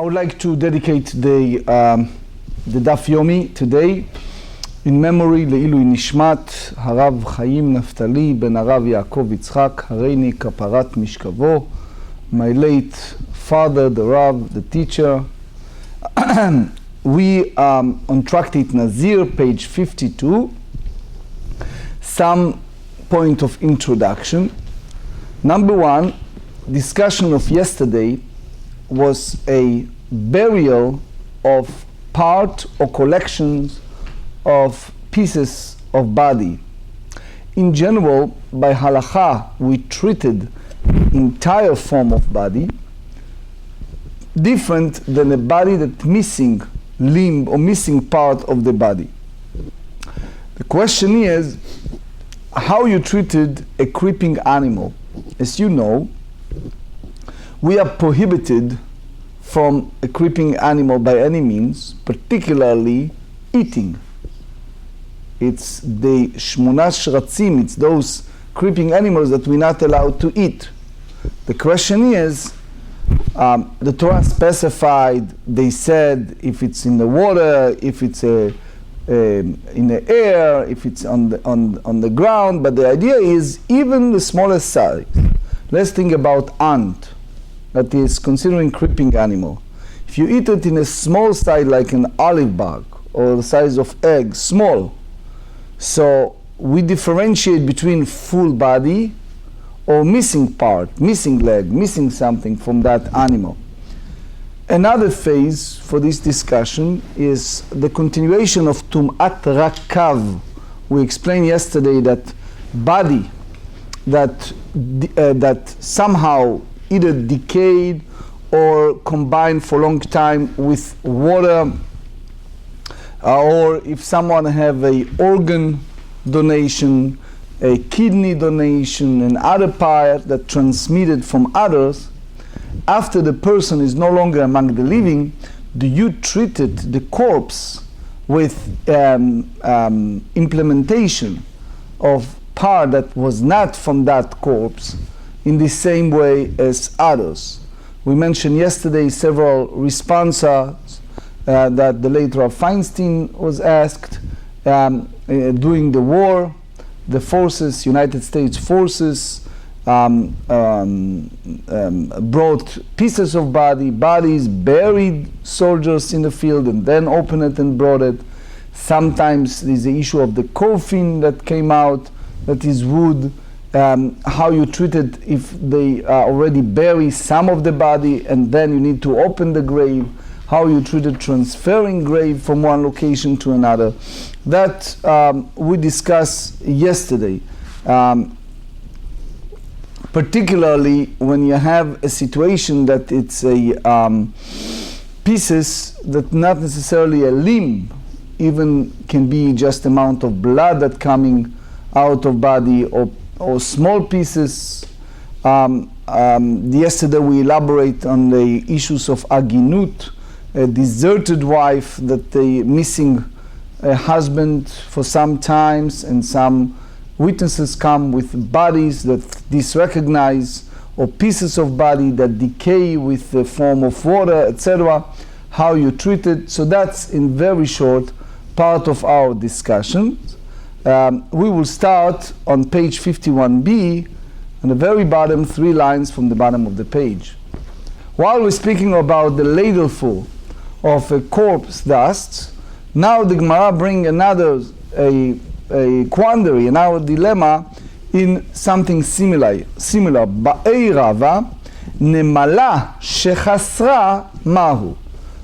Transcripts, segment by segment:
would like to dedicate the Daf Yomi today in memory לעילוי נשמת הרב חיים נפתלי בן הרב יעקב יצחק הריני כפרת משכבו, my late father, the Rav, the teacher. We on Tractate Nazir, page 52, some point of introduction. Number one, discussion of yesterday was a burial of part or collections of pieces of body. In general, by halakha, we treated entire form of body different than a body that missing limb or missing part of the body. The question is how you treated a creeping animal. As you know, we are prohibited from a creeping animal by any means, particularly eating. It's the shmona shratzim, it's those creeping animals that we're not allowed to eat. The question is, the Torah specified, they said, if it's in the water, if it's in the air, if it's on the ground, but the idea is even the smallest size. Let's think about ant, that is considering creeping animal. If you eat it in a small size like an olive bug or the size of egg, small, so we differentiate between full body or missing part, missing leg, missing something from that animal. Another phase for this discussion is the continuation of Tum'at Rakav. We explained yesterday that body that somehow either decayed or combined for a long time with water, or if someone have a organ donation, a kidney donation, and other part that transmitted from others, after the person is no longer among the living, do you treat the corpse with implementation of part that was not from that corpse in the same way as others? We mentioned yesterday several responses that the late Rav Feinstein was asked during the war. The forces, United States forces, brought pieces of bodies, buried soldiers in the field, and then opened it and brought it. Sometimes there's the issue of the coffin that came out, that is wood. How you treat it if they already bury some of the body and then you need to open the grave. How you treated transferring grave from one location to another. That we discussed yesterday. Particularly when you have a situation that it's a pieces that not necessarily a limb, even can be just amount of blood that coming out of body, or small pieces. Yesterday we elaborate on the issues of aginut, a deserted wife that they missing a husband for some times, and some witnesses come with bodies that disrecognize, or pieces of body that decay with the form of water, etc. How you treat it. So that's in very short part of our discussion. We will start on page 51b, on the very bottom, 3 lines from the bottom of the page. While we're speaking about the ladleful of a corpse dust, now the Gemarrah bring another a quandary, another dilemma in something similar. Ba'ei Rava nemala shechasra mahu.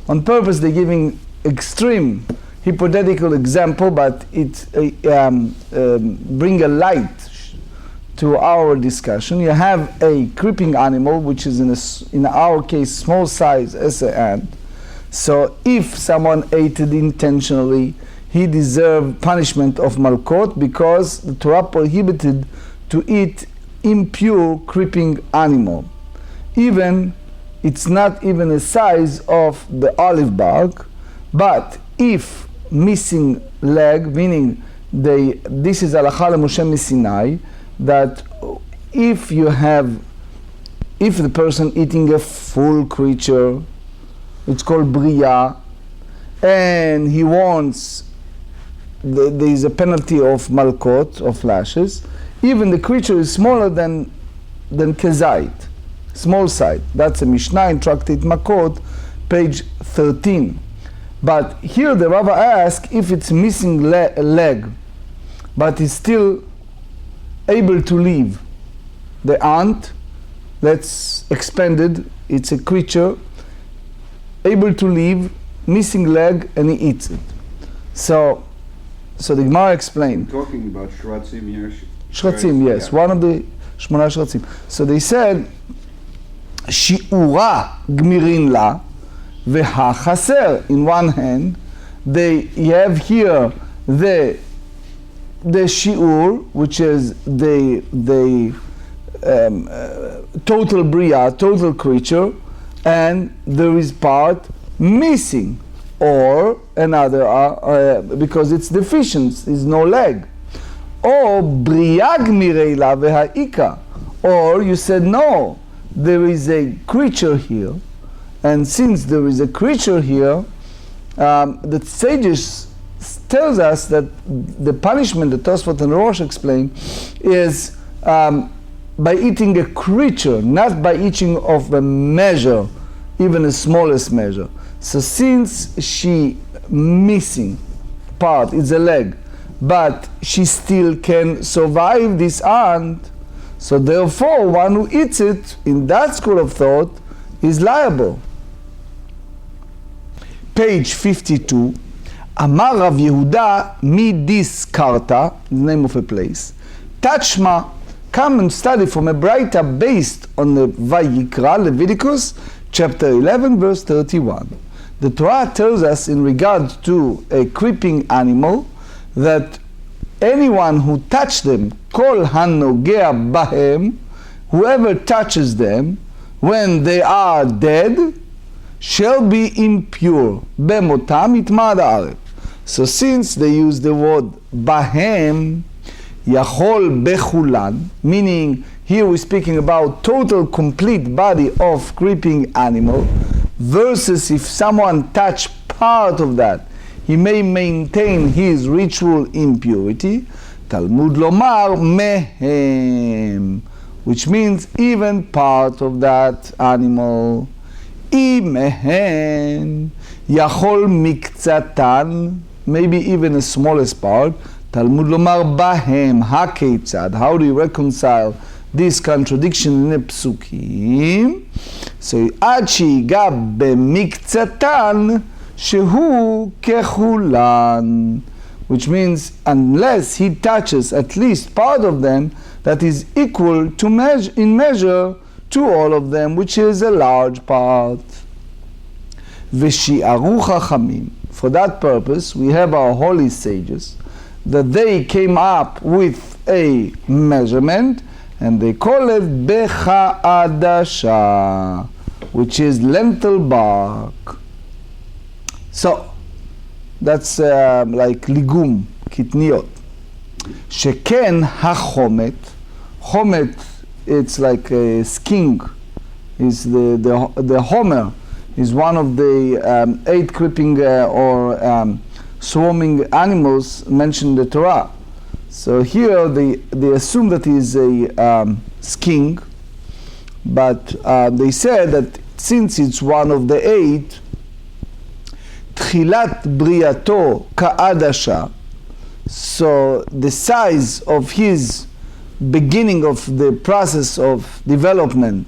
On purpose they're giving extreme hypothetical example, but it bring a light to our discussion. You have a creeping animal which is in our case small size as an ant. So if someone ate it intentionally, he deserved punishment of malkot, because the Torah prohibited to eat impure creeping animal. Even it's not even a size of the olive bug, but if missing leg, meaning this is halakha Moshe Sinai, that if the person eating a full creature, it's called Bria, and he wants, there is a penalty of Malkot, of lashes. Even the creature is smaller than Kezait, small side. That's a Mishnah in Tractate Makot, page 13. But here the Rava asks if it's missing a leg, but is still able to live. The ant, that's expanded, it's a creature, able to live, missing leg, and he eats it. So the Gemara explained. Talking about Shratzim here. Shratzim, yes, one of the Shmona Shratzim. So they said, Shi'ura gmirin la, veha chaser. In one hand, they have here the shi'ur, which is the total bria, total creature, and there is part missing, or another, because it's deficient, is no leg. Or bria gmireila v'ha'ika. Or you said no, there is a creature here, and since there is a creature here, the sages tells us that the punishment that Tosfot and Rosh explain is by eating a creature, not by eating of a measure, even the smallest measure. So since she missing part, it's a leg, but she still can survive this ant, so therefore one who eats it, in that school of thought, is liable. Page 52, Amar Rav Yehuda midiskarta, the name of a place, Tachma, come and study from a Braita based on the Vayikra, Leviticus, chapter 11, verse 31. The Torah tells us in regard to a creeping animal that anyone who touched them, kol hanogea bahem, whoever touches them when they are dead, shall be impure. Bemotam itmad haaretz. So since they use the word bahem, yachol bechulan, meaning here we're speaking about total complete body of creeping animal, versus if someone touch part of that, he may maintain his ritual impurity. Talmud lomar mehem, which means even part of that animal. I mehen yachol miktsatan, maybe even the smallest part. Talmud lomar bahem hakeitzad. How do you reconcile this contradiction in the psukim? So ad shiga b'miktsatan shehu kechulan, which means unless he touches at least part of them, that is equal to in measure to all of them, which is a large part. V'shi'aru chachamim. For that purpose, we have our holy sages, that they came up with a measurement, and they call it becha adasha, which is lentil bark. So, that's like ligum, kitniot. Sheken hachomet. Chomet, it's like a skink. Is the homer is one of the 8 creeping or swarming animals mentioned in the Torah. So here they assume that he is a skink, but they said that since it's one of the 8, tchilat briato ka'adasha, so the size of his beginning of the process of development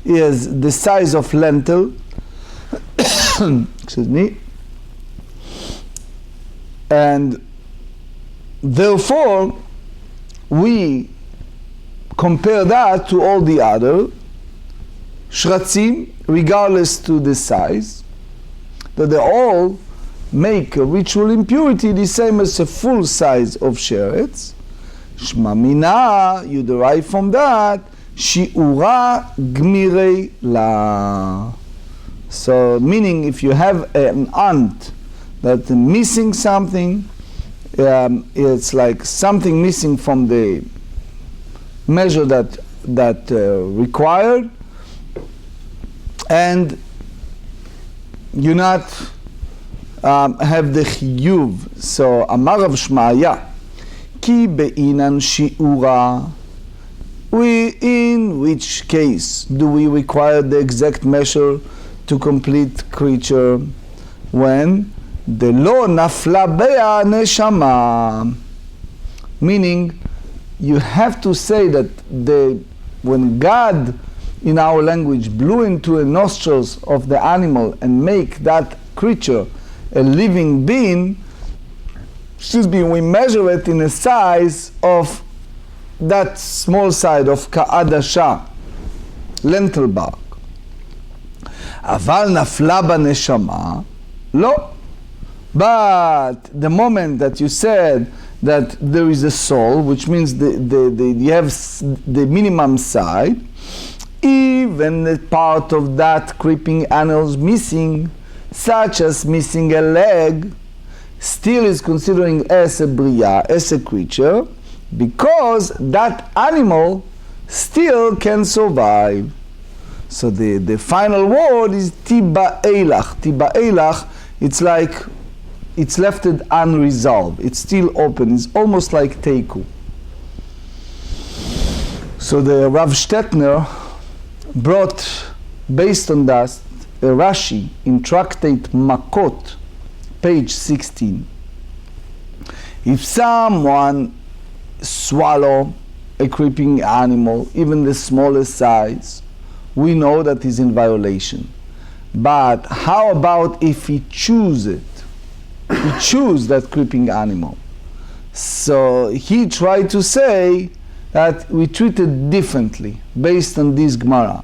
is the size of lentil, excuse me, and therefore we compare that to all the other shratzim, regardless to the size, that they all make a ritual impurity the same as a full size of sheretz. Shma mina, you derive from that, shi'ura gmirei la. So, meaning if you have an ant that's missing something, it's like something missing from the measure that required, and you not have the chiyuv. So Amar Rav Shmaya, ki be'inan shi'ura, in which case do we require the exact measure to complete creature? When the lo nafla be'a neshama, meaning you have to say that when God in our language blew into the nostrils of the animal and make that creature a living being, we measure it in a size of that small side of ka'adasha, lentil bark. Aval nafla b'neshama, lo. But the moment that you said that there is a soul, which means you have the minimum side, even a part of that creeping animal is missing, such as missing a leg, still is considering as a bria, as a creature, because that animal still can survive. So the final word is tiba eilach. Tiba eilach, it's like it's left it unresolved. It's still open. It's almost like teiku. So the Rav Stetner brought, based on that, a Rashi in Tractate Matot, page 16. If someone swallow a creeping animal, even the smallest size, we know that he's in violation. But how about if he choose it? He choose that creeping animal. So he tried to say that we treat it differently based on this Gemara.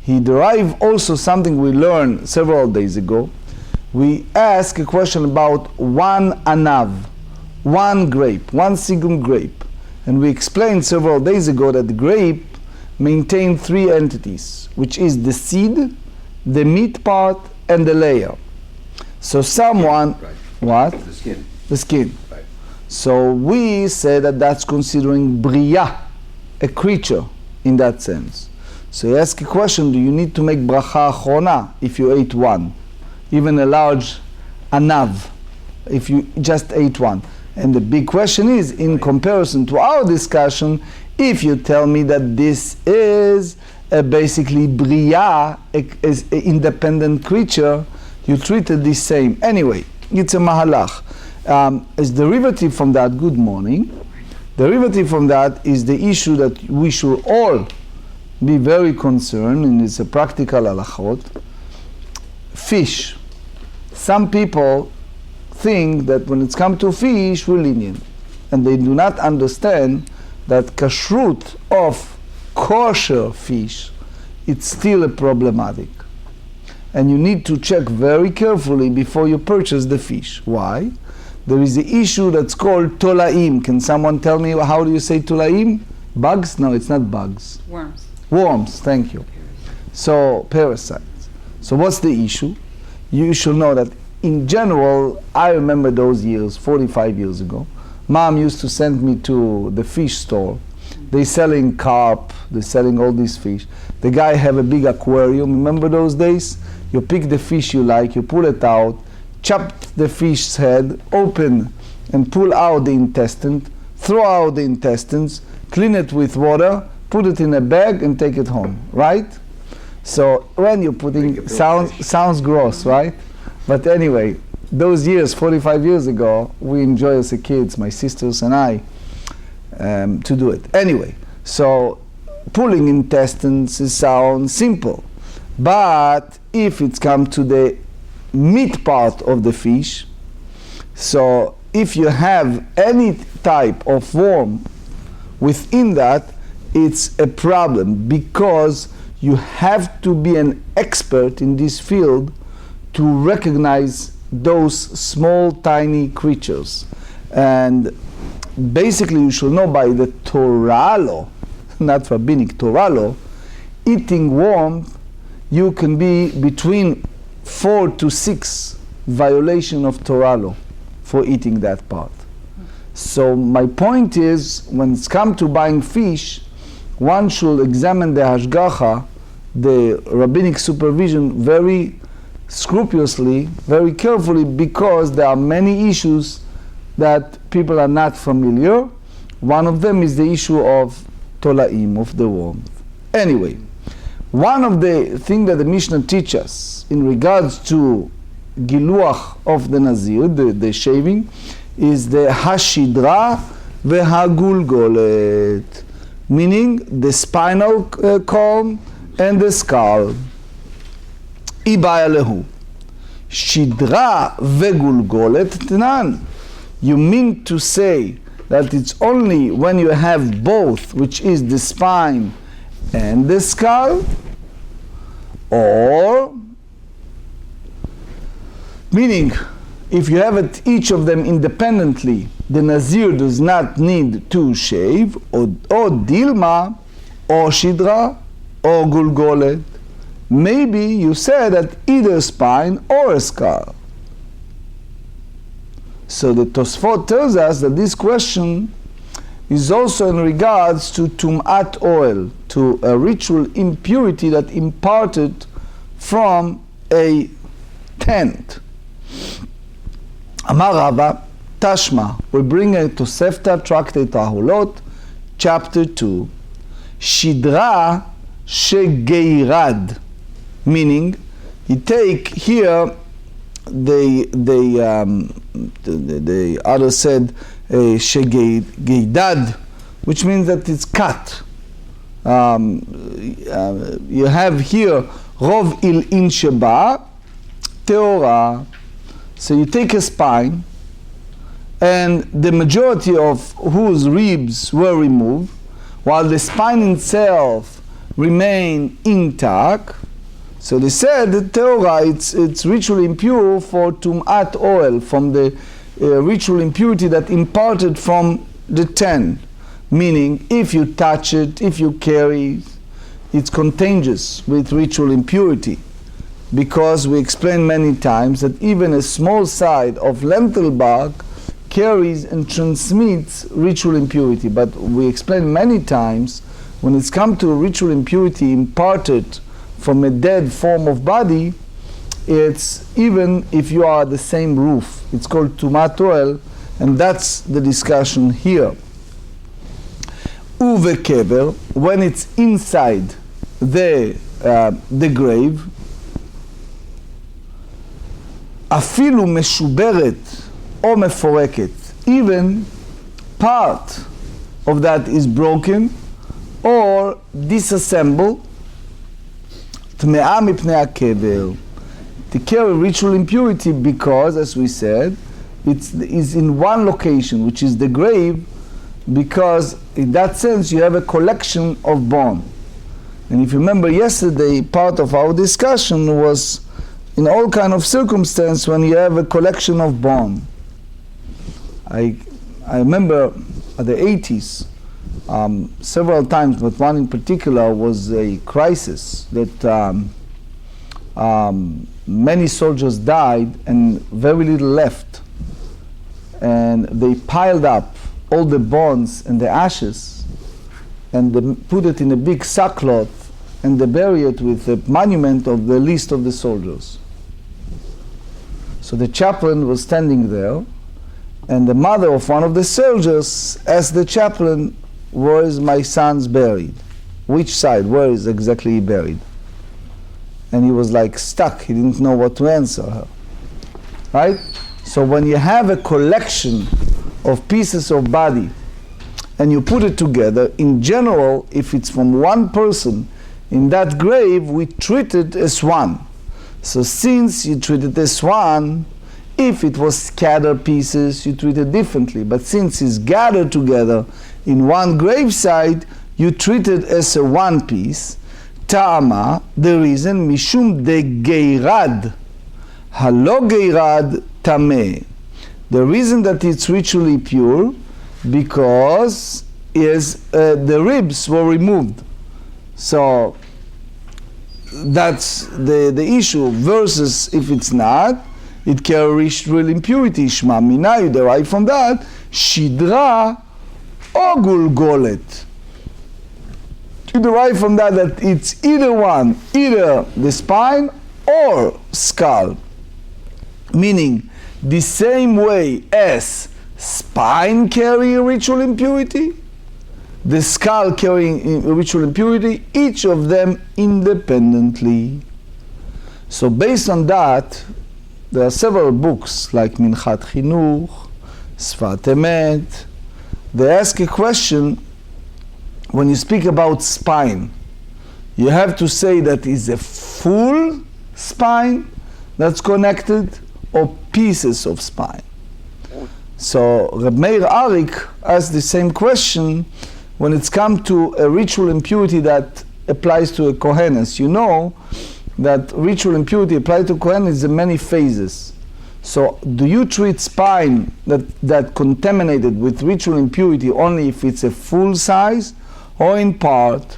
He derived also something we learned several days ago. We asked a question about one anav, one grape, one single grape. And we explained several days ago that the grape maintains three entities, which is the seed, the meat part, and the layer. So someone, right. What? The skin. The skin. Right. So we say that that's considering bria, a creature in that sense. So you ask a question, do you need to make bracha achrona if you ate one? Even a large anav, if you just ate one. And the big question is, in comparison to our discussion, if you tell me that this is basically bria, an independent creature, you treat it the same. Anyway, it's a mahalach. As derivative from that, good morning. Derivative from that is the issue that we should all be very concerned, and it's a practical halachot. Fish. Some people think that when it's come to fish, we're lenient. And they do not understand that kashrut of kosher fish, it's still a problematic. And you need to check very carefully before you purchase the fish. Why? There is the issue that's called tolaim. Can someone tell me how do you say tolaim? Bugs? No, it's not bugs. Worms. Worms, thank you. So, parasites. So what's the issue? You should know that in general, I remember those years, 45 years ago, Mom used to send me to the fish store. They're selling carp, they're selling all these fish. The guy have a big aquarium. Remember those days? You pick the fish you like, you pull it out, chop the fish's head, open and pull out the intestine, throw out the intestines, clean it with water, put it in a bag and take it home, right? So when you're putting, sounds gross, right? But anyway, those years, 45 years ago, we enjoy as a kids, my sisters and I, to do it. Anyway, so pulling intestines sounds simple. But if it's come to the meat part of the fish, so if you have any type of worm within that, it's a problem, because you have to be an expert in this field to recognize those small tiny creatures. And basically you should know by the Torah law, not rabbinic Torah law, eating worm, you can be between 4 to 6 violation of Torah law for eating that part. So my point is, when it's come to buying fish, one should examine the hashgacha, the rabbinic supervision, very scrupulously, very carefully, because there are many issues that people are not familiar. One of them is the issue of tolaim, of the warmth. Anyway, one of the things that the Mishnah teaches us in regards to giluach of the Nazir, the shaving, is the hashidra vehagulgolet, meaning the spinal column and the skull. Ibaya lehu. Shidra vegulgolet tnan. You mean to say that it's only when you have both, which is the spine and the skull, or meaning if you have it, each of them independently, the Nazir does not need to shave, or dilma, or shidra, or gulgolet. Maybe you said that either spine or a skull. So the Tosfot tells us that this question is also in regards to tum'at oil, to a ritual impurity that imparted from a tent. Amar Rava, Tashma, we bring a Tosefta, Tractate Tahulot, chapter 2. Shidra shegeirad, meaning you take here the other said shegeidad, which means that it's cut. You have here rov il in sheba teora. So you take a spine, and the majority of whose ribs were removed, while the spine itself remained intact. So they said that teora, it's ritually impure for tum'at oil, from the ritual impurity that imparted from the tent. Meaning, if you touch it, if you carry, it's contagious with ritual impurity. Because we explained many times that even a small side of lentil bark carries and transmits ritual impurity. But we explained many times, when it's come to ritual impurity imparted from a dead form of body, it's even if you are the same roof. It's called tumat oil, and that's the discussion here. Uve kever, when it's inside the grave, afilu meshuberet or meforeket, even part of that is broken or disassembled, tmea mipnei hakever, to carry ritual impurity, because, as we said, it is in one location, which is the grave, because in that sense you have a collection of bone. And if you remember yesterday, part of our discussion was in all kind of circumstance when you have a collection of bone. I remember at the 80s, several times, but one in particular was a crisis that many soldiers died and very little left. And they piled up all the bones and the ashes, and they put it in a big sackcloth, and they bury it with a monument of the list of the soldiers. So the chaplain was standing there, and the mother of one of the soldiers asked the chaplain, "Where is my son's buried? Which side? Where is exactly he buried?" And he was like stuck. He didn't know what to answer her. Right? So when you have a collection of pieces of body and you put it together, in general, if it's from one person, in that grave we treat it as one. So since you treat it as one, if it was scattered pieces, you treat it differently. But since it's gathered together in one graveside, you treat it as a one piece. Ta'ama, the reason, mishum de geirad, halo geirad tameh. The reason that it's ritually pure, because the ribs were removed. So that's the issue. Versus if it's not, it carries ritual impurity. Shma mina, you derive from that, shidra or gulgolet. You derive from that it's either one, either the spine or skull, meaning the same way as spine carrying ritual impurity, the skull carrying ritual impurity, each of them independently. So based on that, there are several books like Minchat Chinuch, Sfat Emet. They ask a question, when you speak about spine, you have to say that is a full spine that's connected or pieces of spine. So Reb Meir Arik asked the same question when it's come to a ritual impurity that applies to a Kohen. As you know, that ritual impurity applied to Kohen is in many phases. So do you treat spine that contaminated with ritual impurity only if it's a full size or in part?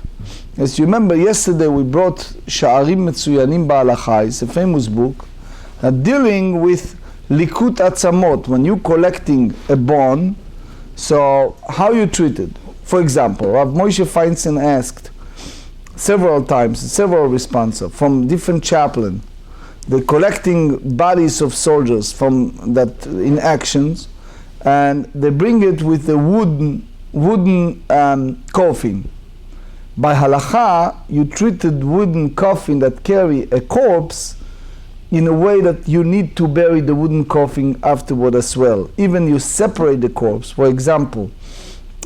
As you remember, yesterday we brought Sha'arim Metzuyanim Ba'alachai, it's a famous book, dealing with Likut Atzamot, when you're collecting a bone, so how you treat it. For example, Rav Moshe Feinstein asked several times, several responses from different chaplains. They're collecting bodies of soldiers from that in actions, and they bring it with a wooden coffin. By halacha, you treated wooden coffin that carry a corpse in a way that you need to bury the wooden coffin afterward as well. Even you separate the corpse. For example,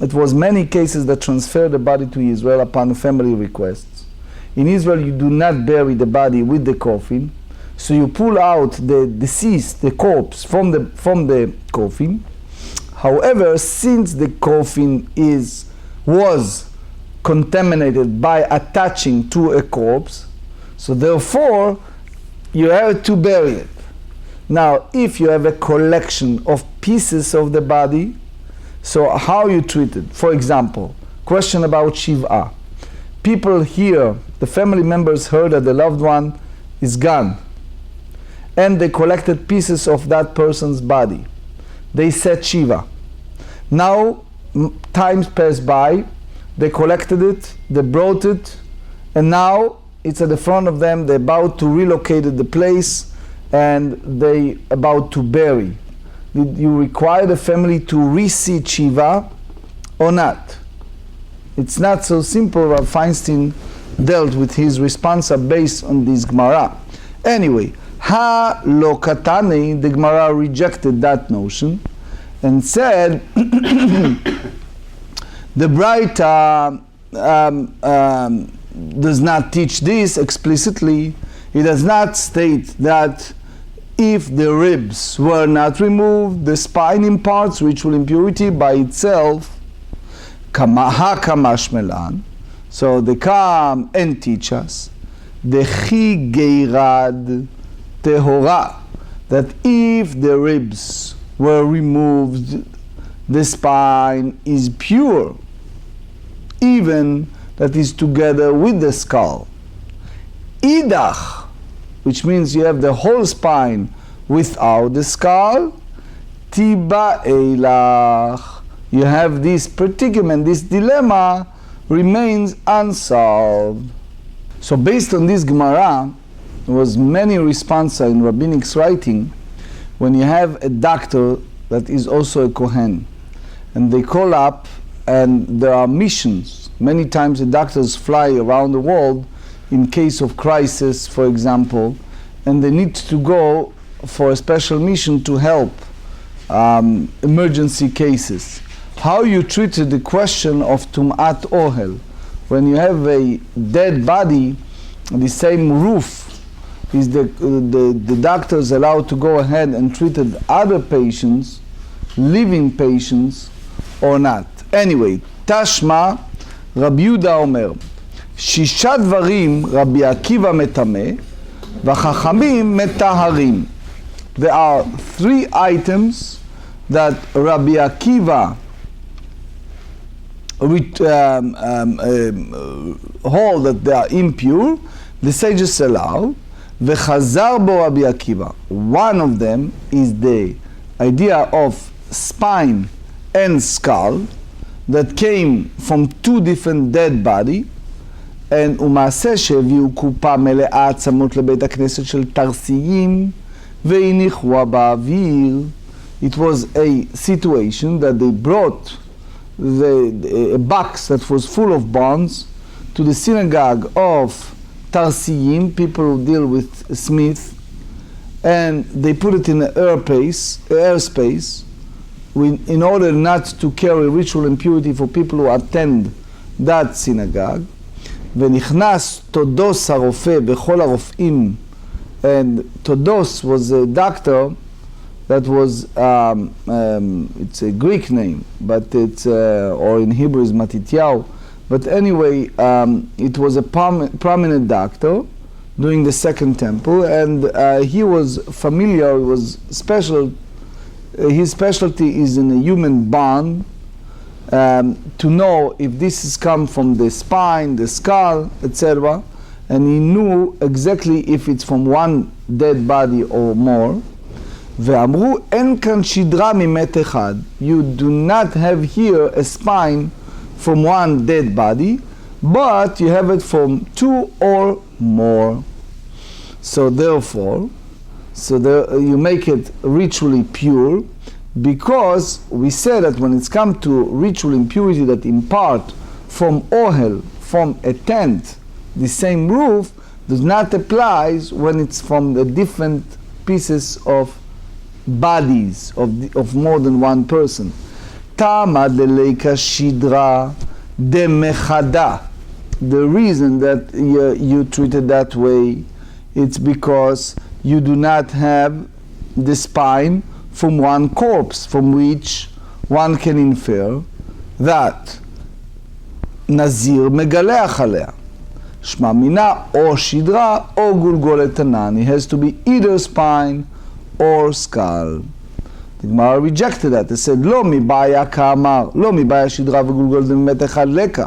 it was many cases that transferred the body to Israel upon family requests. In Israel, you do not bury the body with the coffin, so you pull out the deceased, the corpse, from the coffin. However, since the coffin was contaminated by attaching to a corpse, so therefore you have to bury it. Now, if you have a collection of pieces of the body, so how you treat it? For example, question about Shiv'ah. People hear, the family members heard that the loved one is gone, and they collected pieces of that person's body. They said Shiva. Now, times passed by, they collected it, they brought it, and now it's at the front of them, they're about to relocate the place, and they about to bury. Did you require the family to reseat Shiva or not? It's not so simple. Rav Feinstein dealt with his response based on this Gemara. Anyway, Ha lo katani, the Gemara rejected that notion and said the Braita does not teach this explicitly. It does not state that if the ribs were not removed, the spine imparts ritual impurity by itself. Kamashmelan. So they come and teach us the chi geirad tehora, that if the ribs were removed, the spine is pure, even that is together with the skull. Idach, which means you have the whole spine without the skull. Tiba eilach, you have this predicament, this dilemma remains unsolved. So based on this Gemara, there was many responses in rabbinic writing when you have a doctor that is also a Kohen, and they call up, and there are missions. Many times the doctors fly around the world in case of crisis, for example, and they need to go for a special mission to help emergency cases. How you treated the question of Tum'at Ohel, when you have a dead body, the same roof, is the doctors allowed to go ahead and treated other patients, living patients, or not? Anyway, Tashma, Rabbi Yehuda Omer, Shisha dvarim Rabbi Akiva metame, v'chachamim metaharim. There are 3 items that Rabbi Akiva hold that they are impure, the sages allow. V'chazar bo Rabbi Akiva. One of them is the idea of spine and skull that came from 2 different dead bodies, ומעשה שהביאו קופה מלאה עצמות לבית הכנסת של תרסיים והניחוה באוויר. It was a situation that they brought a box that was full of bones to the synagogue of Tarsiyim, people who deal with smith, and they put it in the airspace in order not to carry ritual impurity for people who attend that synagogue. ונכנס תודוס הרופא בכל הרופאים, and Todos was a doctor that was, it's a Greek name, but it's, or in Hebrew is Matityahu, but anyway, it was a prominent doctor doing the second temple, and he was familiar, was special, his specialty is in a human bone, to know if this has come from the spine, the skull, etc. And he knew exactly if it's from one dead body or more. ואמרו, אין כאן שדרה ממת אחד. You do not have here a spine from one dead body, but you have it from two or more. So therefore, you make it ritually pure, because we say that when it's come to ritual impurity that impart from ohel, from a tent, the same roof, does not apply when it's from the different pieces of bodies of more than one person. Tamad leleika shidra demechada. The reason that you treat it that way, it's because you do not have the spine from one corpse, from which one can infer that Nazir megaleach alea. Shma mina or shidra or gulgolet tanan. It has to be either spine or skull. The Gemara rejected that. They said, לא מבעיה כאמר, לא מבעיה שדרה וגולגולת ממת אחד לקה,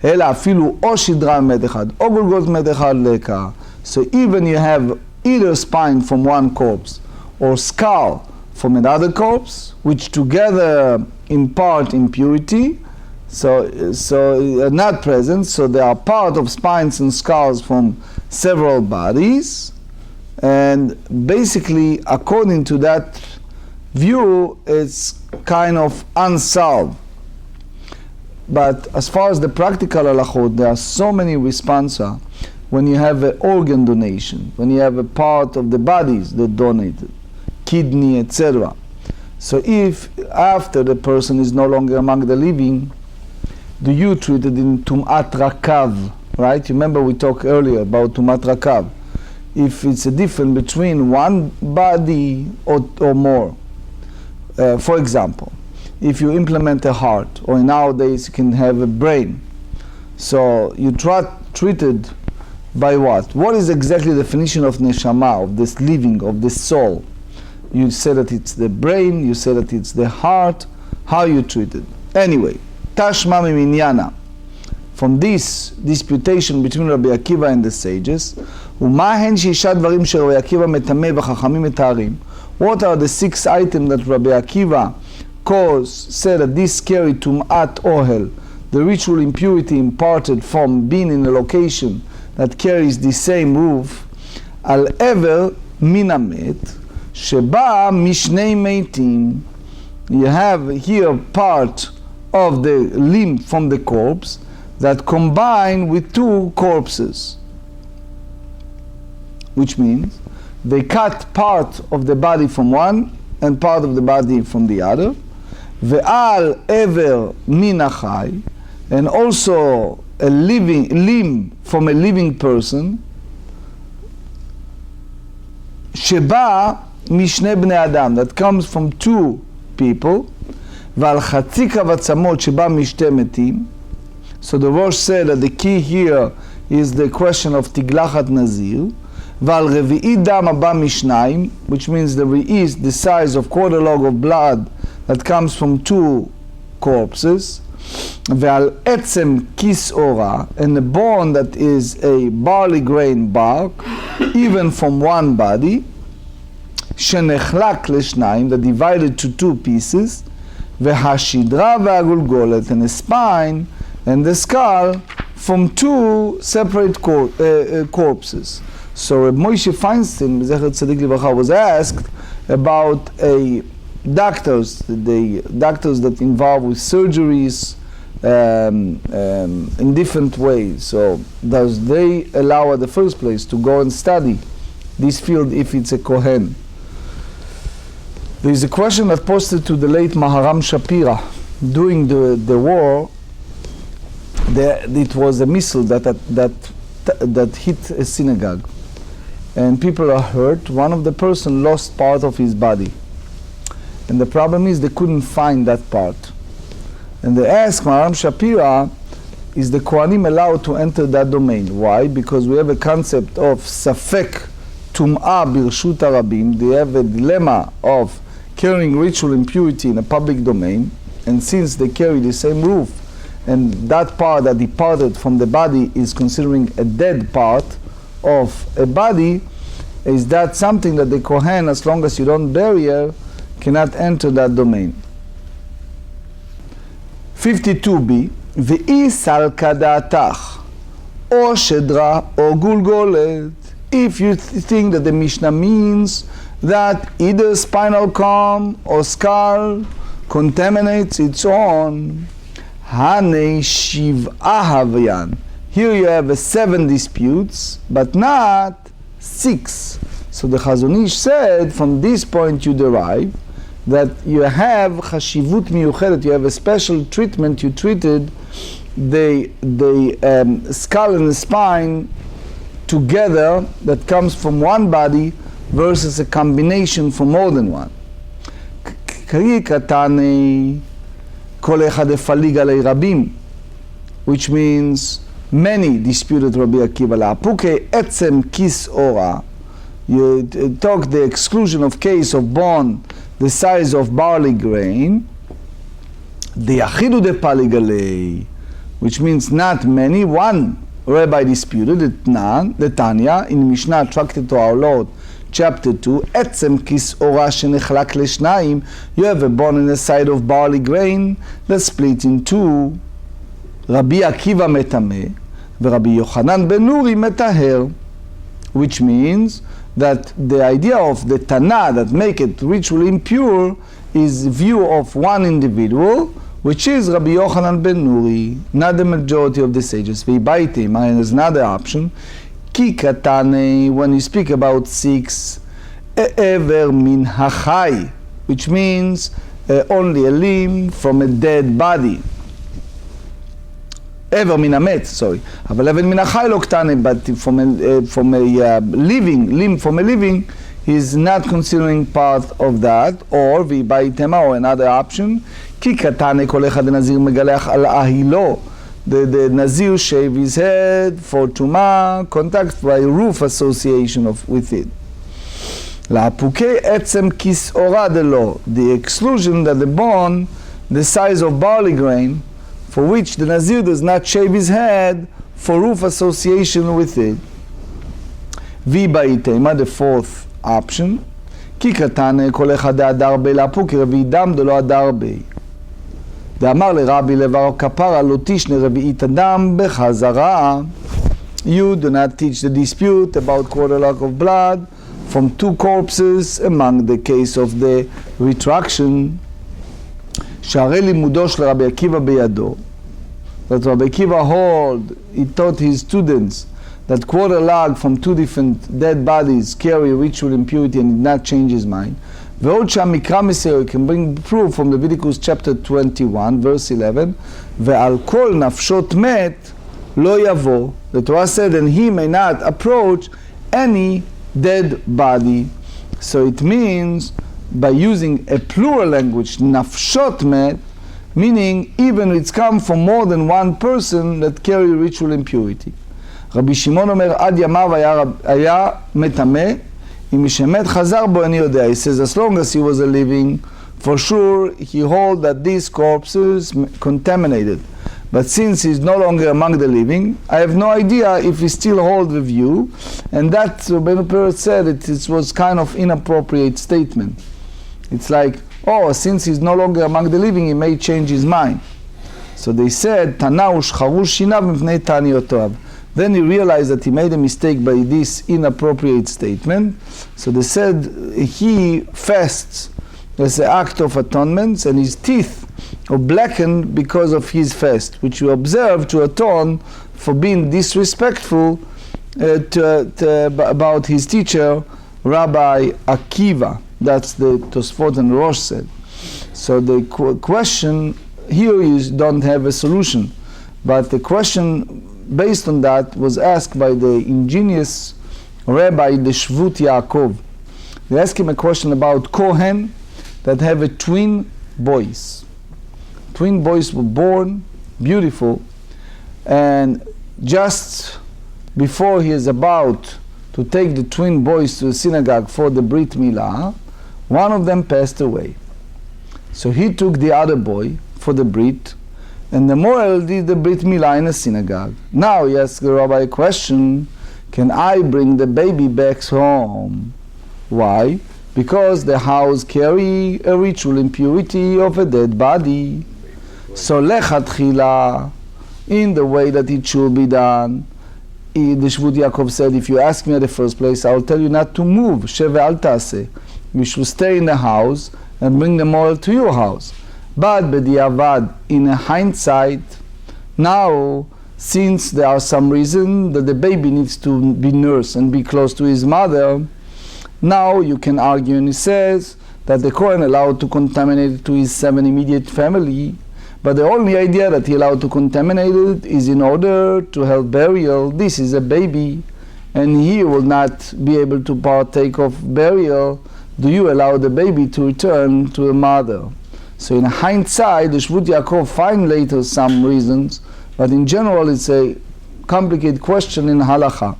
אלא אפילו או שדרה ממת אחד, או גולגולת ממת אחד לקה. So even you have either spine from one corpse or skull from another corpse, which together impart impurity, so are not present, so they are part of spines and skulls from several bodies, and basically according to that view it's kind of unsolved. But as far as the practical halachot, there are so many responsa when you have an organ donation, when you have a part of the bodies that donated, kidney, etc. So if after the person is no longer among the living, do you treat it in tumat rakav, right? Remember we talked earlier about tumat rakav. If it's a difference between one body or more. For example, if you implement a heart, or nowadays you can have a brain, so you treated by what? What is exactly the definition of neshama, of this living, of this soul? You say that it's the brain, you say that it's the heart, how you treat it. Anyway, tashma miminyana. From this disputation between Rabbi Akiva and the sages, ומה הן שישה דברים שרבי עקיבא מטמא וחכמים מטהרים? What are the 6 items that Rabbi Akiva said that this carry tum'at ohel, the ritual impurity imparted from being in a location that carries the same roof, על עבר מן המת, שבא משני מתים. You have here part of the limb from the corpse that combine with 2 corpses. Which means they cut part of the body from one and part of the body from the other. Ve'al ever min achai, and also a living limb from a living person. Sheba mishne bnei adam, that comes from 2 people. Ve'al chatzi kavatzamot sheba mishte metim. So the Rosh said that the key here is the question of tiglachat Nazir. Val revi'i dam haba mishnayim, which means the re'i is the size of quarter log of blood that comes from 2 corpses. Ve'al etzem kis ora, and the bone that is a barley grain bark, even from one body. Shenechlak leshnayim, that divided to 2 pieces. Ve'hashidra ve'agulgolet, and the spine and the skull from two separate corpses. So Reb Moshe Feinstein, Zecher Tzadik Livracha, was asked about the doctors that involved with surgeries in different ways. So does they allow at the first place to go and study this field if it's a Kohen? There is a question that posted to the late Maharam Shapira during the war. It was a missile that hit a synagogue, and people are hurt. One of the person lost part of his body, and the problem is they couldn't find that part. And they asked Maharam Shapira, is the Kohanim allowed to enter that domain? Why? Because we have a concept of Safek Tum'ah Birshut Arabim. They have a dilemma of carrying ritual impurity in a public domain, and since they carry the same roof, and that part that departed from the body is considering a dead part of a body, is that something that the Kohen, as long as you don't bury her, cannot enter that domain. 52b, Ve'i salka da'atach, or shedra, or gulgolet. If you think that the Mishnah means that either spinal column or skull contaminates its own, Hane shiv'ah havayan. Here you have 7 disputes, but not 6. So the Chazon Ish said, from this point you derive that you have chashivut miyuchedet, you have a special treatment. You treated the skull and the spine together, that comes from one body, versus a combination from more than one. Which means many disputed Rabbi Akiva. La'apuke etzem kis ora. You talk the exclusion of case of bone the size of barley grain. The achidu de paligalei, which means not many. One rabbi disputed the Tanya in Mishnah Tractate Talmud, chapter 2. Etzem kis ora shenechlak leshnayim. You have a bone in the side of barley grain that's split in two. Rabbi Akiva metameh, Rabbi Yochanan ben Nuri metaher, which means that the idea of the Tana that make it ritually impure is view of one individual, which is Rabbi Yochanan ben Nuri, not the majority of the sages. V'ibaitim, and there's another option. Ki katane, when you speak about 6, ever min hachai, which means only a limb from a dead body. Ever min hamet, sorry. אבל even min hachai lo ktane, but from a living, limb from a living, is not considering part of that. Or v'ibaitem, or another option. Ki katane kol echad nazir megaleach al ahilo. The Nazir shave his head for Tumah, contact by roof association with it. La'apuke etzem kis ora delo, the exclusion that the bone, the size of barley grain, for which the Nazir does not shave his head for roof association with it. V'baitema, the fourth option. Ki katane kol echad adar be la'apuke revidam delo adar be. ואמר לרבי לבר כפרה לא תשנה רביעית אדם בחזרה. You do not teach the dispute about quarter lock of blood from 2 corpses among the case of the retraction. שהרי לימודו של רבי עקיבא בידו. That Rabbi Akiva hold, he taught his students that quarter log from 2 different dead bodies carry ritual impurity and did not change his mind. ועוד שהמקרא מסוים, you can bring proof from Leviticus chapter 21 verse 11, ועל כל נפשות מת לא יבוא. The Torah said, and he may not approach any dead body. So it means, by using a plural language, nafshot met, meaning even it's come from more than one person that carry ritual impurity. Rabbi Shimon אומר, עד ימיו היה מטמא, אם משמת חזר בו אני יודע. He says, as long as he was a living, for sure he hold that these corpses contaminated. But since he's no longer among the living, I have no idea if he still hold the view. And that, Rabbeinu Peretz said, it was kind of inappropriate statement. It's like, oh, since he's no longer among the living, he may change his mind. So they said, Tana ushcharu shinav mipnei ta'aniyotav. Then he realized that he made a mistake by this inappropriate statement. So they said he fasts as an act of atonement, and his teeth are blackened because of his fast, which you observe to atone for being disrespectful about his teacher, Rabbi Akiva. That's the Tosfot and Rosh said. So the question here is don't have a solution, but the question based on that was asked by the ingenious rabbi, the Shvut Yaakov. They asked him a question about Kohen that have a twin boys. Twin boys were born, beautiful, and just before he is about to take the twin boys to the synagogue for the Brit Milah, one of them passed away. So he took the other boy for the Brit, and the Moel did the Brit Milah in a synagogue. Now he asked the rabbi a question, can I bring the baby back home? Why? Because the house carry a ritual impurity of a dead body. So lechatchila, in the way that it should be done, the Shvut Yaakov said, if you ask me at the first place, I will tell you not to move. Sheve al taseh. You should stay in the house and bring the moral to your house. But b'diavad, in a hindsight, now, since there are some reason that the baby needs to be nursed and be close to his mother, now you can argue, and he says that the Kohen allowed to contaminate it to his 7 immediate family, but the only idea that he allowed to contaminate it is in order to help burial. This is a baby, and he will not be able to partake of burial. Do you allow the baby to return to the mother? So in hindsight, the Shvut Yaakov find later some reasons, but in general it's a complicated question in halacha.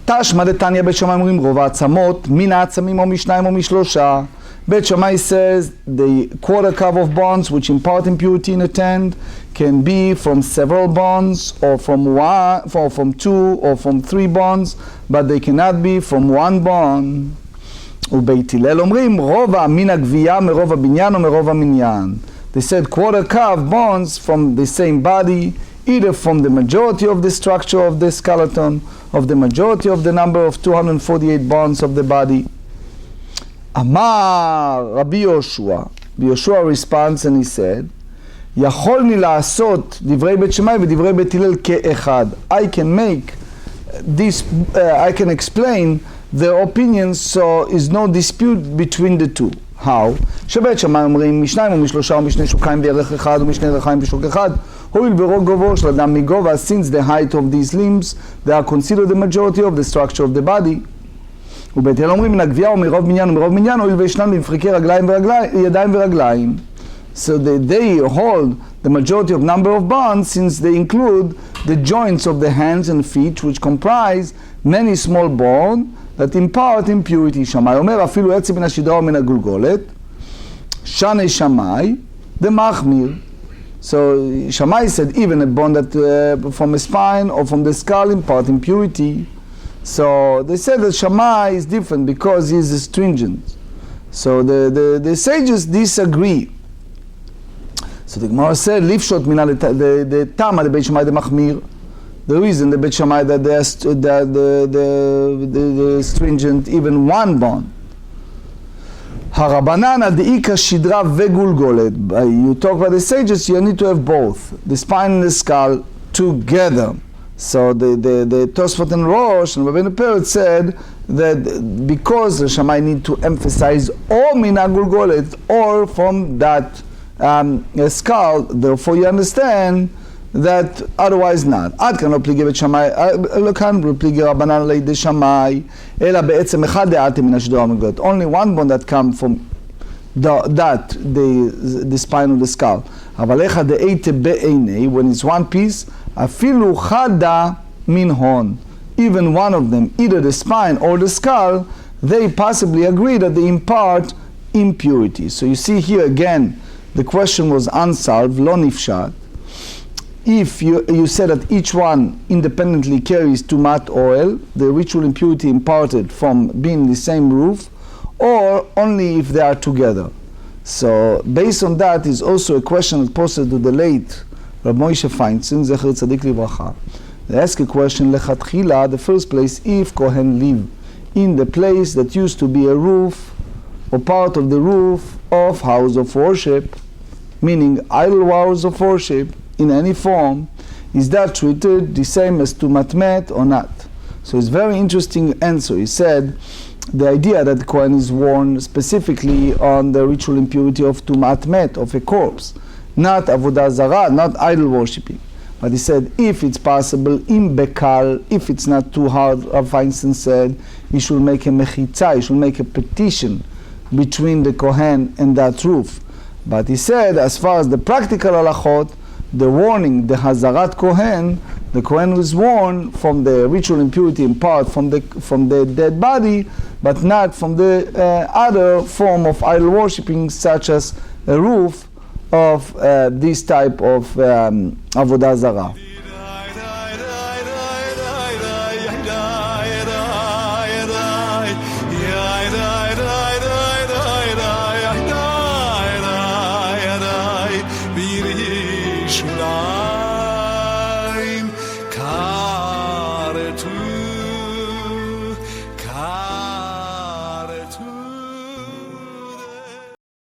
תשמע דתניא בית שמאי אומרים רוב העצמות מן העצמים או משניים או משלושה. בית שמאי says the quarter cup of bonds which impart impurity in a tent can be from several bonds or from one, or from 2 or from 3 bonds, but they cannot be from one bond. ובית הלל אומרים רוב מן הגבייה מרוב הבניין או מרוב המניין. They said quarter cup bonds from the same body, either from the majority of the structure of the skeleton, of the majority of the number of 248 bonds of the body. Amar Rabbi Yoshua. Yoshua responds and he said, יכולני לעשות דברי בית שמאי ודברי בית הלל כאחד. I can make this, I can explain their opinions so is no dispute between the two. How? שבית שמאי אומרים משניים ומשלושה ומשני שוקיים וירך אחד ומשני ירחיים ושוק אחד. הואיל ברוב גובהו של אדם מגובה, since the height of these limbs, they are considered the majority of the structure of the body. ובית הלל אומרים מן הגבייה ומרוב מניין ומרוב מניין, הואיל וישנם במפרקי רגליים ידיים ורגליים. So they hold the majority of number of bonds since they include the joints of the hands and feet which comprise many small bones that impart impurity. שמאי אומר אפילו עצם מן השדרה ומן הגולגולת, שני שמאי דמחמיר. So Shammai said even a bone that from a spine or from the skull impart impurity. So they said that Shammai is different because he is astringent. So the sages disagree. So the Gemara said, "Lifshot mina the tama the Beit Shammai the machmir." The reason the Beit Shammai that the stringent even one bone. Harabanan ad'ika shidra vegulgolet. You talk about the sages, you need to have both the spine and the skull together. So the Tosfot and Rosh and Rabbi Dr said that because the Shammai need to emphasize or mina gulgolet or from that skull, therefore you understand that otherwise not. עד כאן לא פליגי בית שמאי, לא כאן פליגי רבנן לידי שמאי, אלא בעצם אחד דעתם מן השדרה המגולת. Only one bone that come from the spine of the skull. אבל איך דעתה בעיני, when it's one piece, אפילו חדה מן הון. Even one of them, either the spine or the skull, they possibly agree that they impart impurity. So you see here again, the question was unsolved, לא נפשט. If you said that each one independently carries tumat oil, the ritual impurity imparted from being the same roof, or only if they are together. So based on that is also a question that posed to the late Rabbi Moshe Feinstein, Zecher Tzadik Livracha. They ask a question, Lechatchila, the first place, if Kohen live in the place that used to be a roof or part of the roof of house of worship, meaning idol house of worship in any form, is that treated the same as Tumat Met or not? So it's a very interesting answer. He said the idea that the Kohen is warned specifically on the ritual impurity of Tumat Met, of a corpse, not Avodah Zarah, not idol worshipping. But he said, if it's possible, in Bekal, if it's not too hard, Rav Feinstein said, he should make a mechitza, he should make a petition between the Kohen and that roof. But he said, as far as the practical halachot, the warning, the Hazarat Kohen, the Kohen was warned from the ritual impurity in part from the dead body, but not from the other form of idol worshipping, such as a roof of this type of Avodah Zarah.